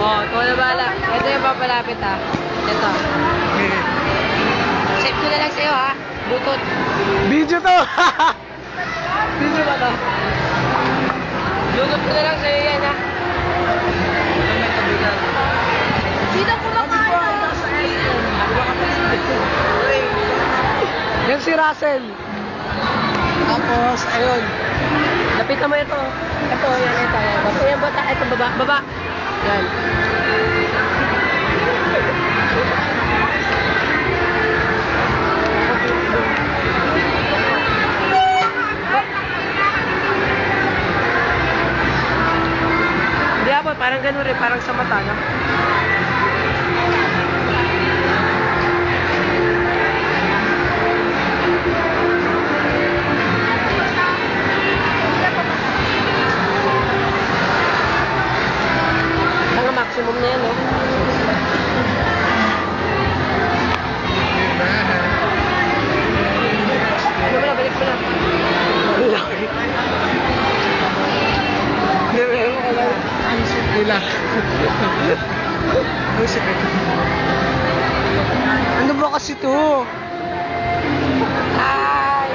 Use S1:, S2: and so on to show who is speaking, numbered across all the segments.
S1: Oh, ikaw na bahala. Ito yung papalapit ha. Ito. Save ko na lang sa'yo ha. Bluetooth.
S2: Video to!
S1: Video ba to? Bluetooth ko na lang sa'yo yan ha.
S3: Dito kumakain.
S2: Yan si Russell. Tapos, ayun.
S1: Lapitan mo ito. Ito, yan, ito. Basta yan, bata. Ito, baba. Baba. Yan. Hindi ako, parang ganun rin. Parang sa mata, no? Maximum na yan, no? Balik mo na.
S2: Laki. Meron ka lang. Ang nila. Ang sakit. Ano ba kasi to?
S1: Ay!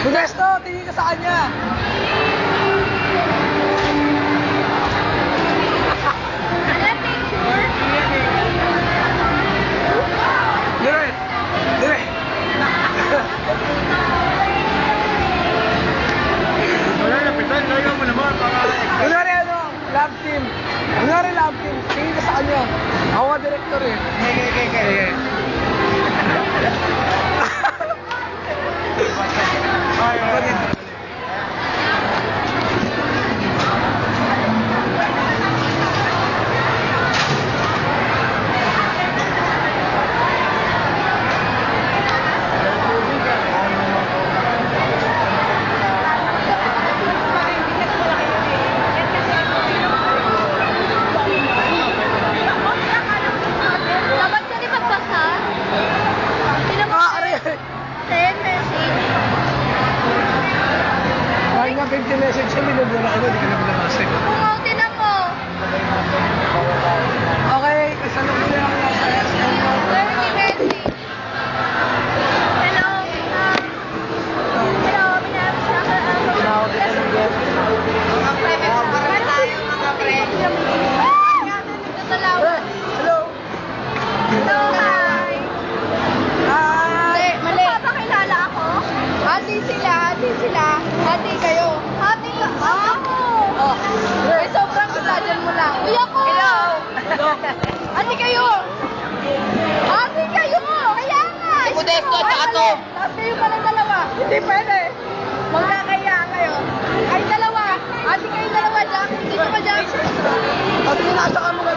S2: Modesto, tingin ka sa kanya. Kunwari ano, love team. Kunwari love team, tingin ka sa kanya. Ako nga director eh.
S3: Dapat ka di magbasa? Sino mo? Send message.
S2: Kahit nga 50 message siya, minubura ka na, di ka na binabasag.
S3: Kung tinan mo.
S2: Okay, kasalong ko lang lang sa SM.
S3: Dirty message. Hello. Hello.
S1: Tinawag kita ng girl.
S2: Hello!
S3: Hello, hi.
S2: Hi!
S3: Mali. Papakilala ako? Hati sila. Hati kayo. Hati ka? Ako. Oh. Ay, sobrang kulajan mo lang. Uy, ako. Hello. Hati kayo. Kaya nga.
S1: Modesto at saka to.
S3: Tapos kayo palang dalawa. Hindi pwede. Magkakaya kayo. Ay, dalawa. Hati kayo dalawa, Jack. Hindi ka ba, Jack?
S2: At pinasa ka mo na